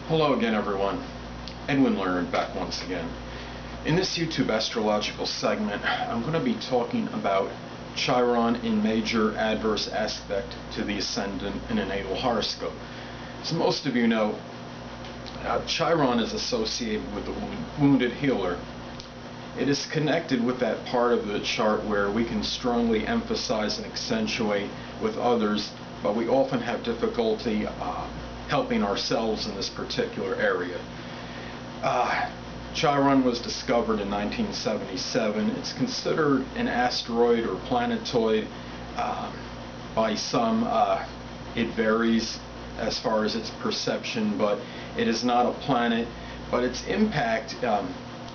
Hello again, everyone. Edwin Learnard back once again. In this YouTube astrological segment, I'm going to be talking about Chiron in major adverse aspect to the Ascendant in a natal horoscope. As most of you know, Chiron is associated with the wounded healer. It is connected with that part of the chart where we can strongly emphasize and accentuate with others, but we often have difficulty helping ourselves in this particular area. Chiron was discovered in 1977. It's considered an asteroid or planetoid by some. It varies as far as its perception, but it is not a planet. But its impact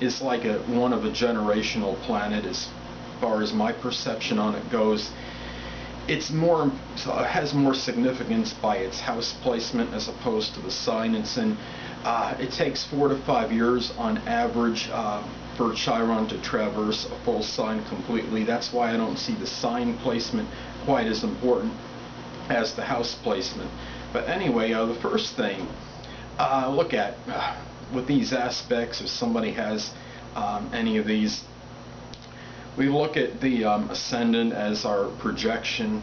is like one of a generational planet as far as my perception on it goes. It's more has more significance by its house placement as opposed to the sign it's in. It takes 4 to 5 years on average for Chiron to traverse a full sign completely. That's why I don't see the sign placement quite as important as the house placement. But anyway, the first thing look at with these aspects, if somebody has any of these, we look at the Ascendant as our projection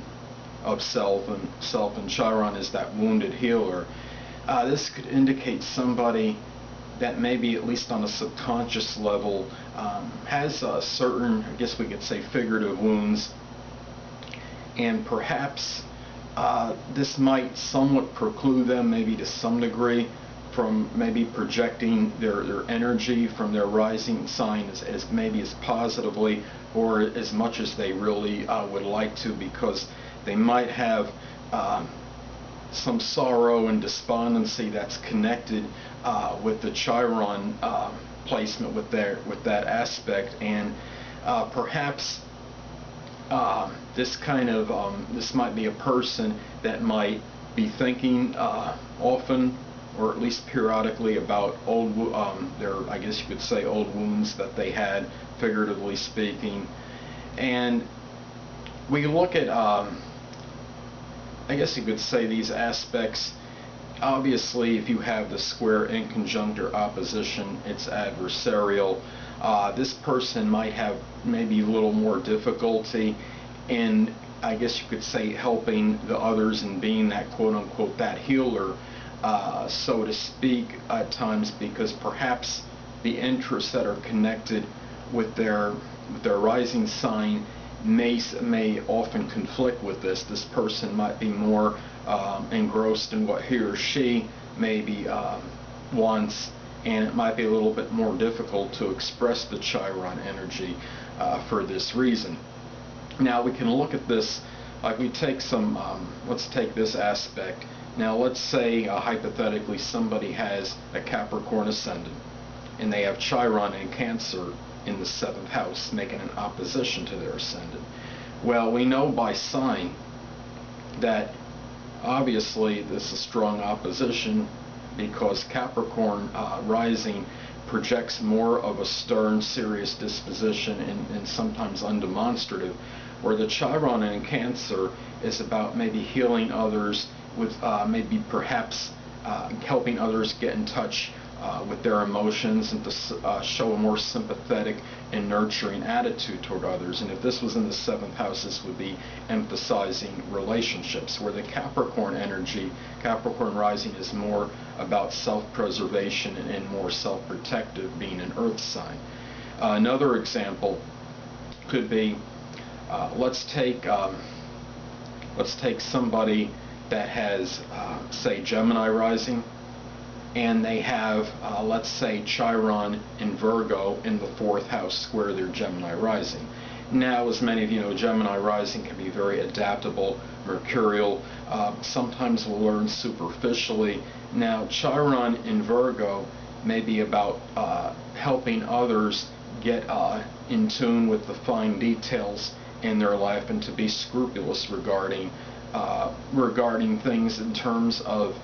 of self, and Chiron is that wounded healer. This could indicate somebody that maybe, at least on a subconscious level, has certain, I guess we could say, figurative wounds, and perhaps this might somewhat preclude them, maybe to some degree, from maybe projecting their energy from their rising sign as maybe as positively or as much as they really would like to, because they might have some sorrow and despondency that's connected with the Chiron placement with that aspect, and perhaps this might be a person that might be thinking often, or at least periodically, about I guess you could say, old wounds that they had, figuratively speaking. And we look at, I guess you could say, these aspects. Obviously, if you have the square, inconjunct, or opposition, it's adversarial. This person might have maybe a little more difficulty in, I guess you could say, helping the others and being that quote-unquote that healer, so to speak, at times, because perhaps the interests that are connected with their rising sign may often conflict with this. This person might be more engrossed in what he or she maybe wants, and it might be a little bit more difficult to express the Chiron energy for this reason. Now we can look at this, like we take some, let's take this aspect. Now let's say hypothetically somebody has a Capricorn ascendant and they have Chiron in Cancer in the 7th house, making an opposition to their ascendant. Well, we know by sign that obviously this is a strong opposition, because Capricorn rising projects more of a stern, serious disposition and sometimes undemonstrative, where the Chiron in Cancer is about maybe healing others with maybe perhaps helping others get in touch with their emotions and to show a more sympathetic and nurturing attitude toward others. And if this was in the 7th house, this would be emphasizing relationships, where the Capricorn energy, Capricorn rising, is more about self-preservation and more self-protective, being an earth sign. Another example could be, let's take somebody that has, say, Gemini rising, and they have, let's say, Chiron in Virgo in the 4th house square their Gemini rising. Now, as many of you know, Gemini rising can be very adaptable, mercurial, sometimes we'll learn superficially. Now, Chiron in Virgo may be about helping others get in tune with the fine details in their life, and to be scrupulous regarding things in terms of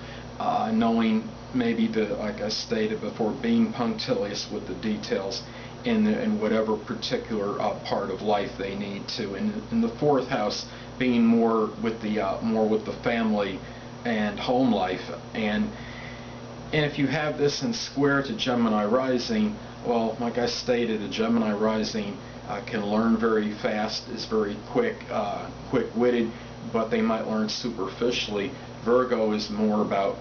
knowing, maybe like I stated before, being punctilious with the details in whatever particular part of life they need to. And in the 4th house, being more with the family and home life. And And if you have this in square to Gemini rising, well, like I stated, a Gemini rising can learn very fast, is very quick-witted, but they might learn superficially. Virgo is more about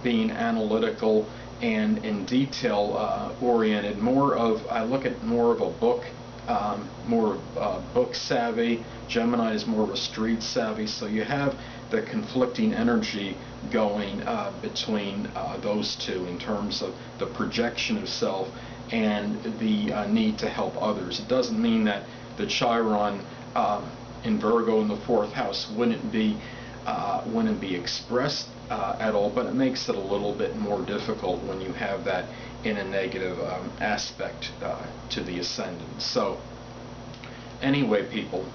being analytical and in detail oriented. I look at more of a book, more book savvy. Gemini is more of a street savvy. So you have the conflicting energy going between those two in terms of the projection of self and the need to help others. It doesn't mean that the Chiron in Virgo in the 4th house wouldn't be expressed at all, but it makes it a little bit more difficult when you have that in a negative aspect to the ascendant. So anyway, people,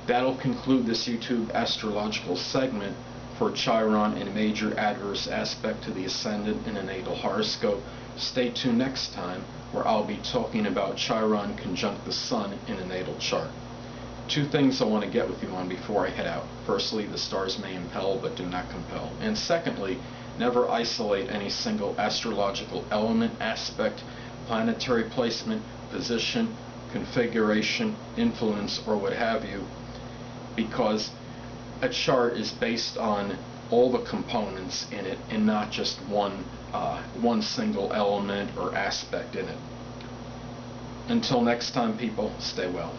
that'll conclude this YouTube astrological segment for Chiron in a major adverse aspect to the ascendant in a natal horoscope. Stay tuned next time, where I'll be talking about Chiron conjunct the Sun in a natal chart. 2 things I want to get with you on before I head out. Firstly, the stars may impel but do not compel. And secondly, never isolate any single astrological element, aspect, planetary placement, position, configuration, influence, or what have you, because a chart is based on all the components in it and not just one single element or aspect in it. Until next time, people, stay well.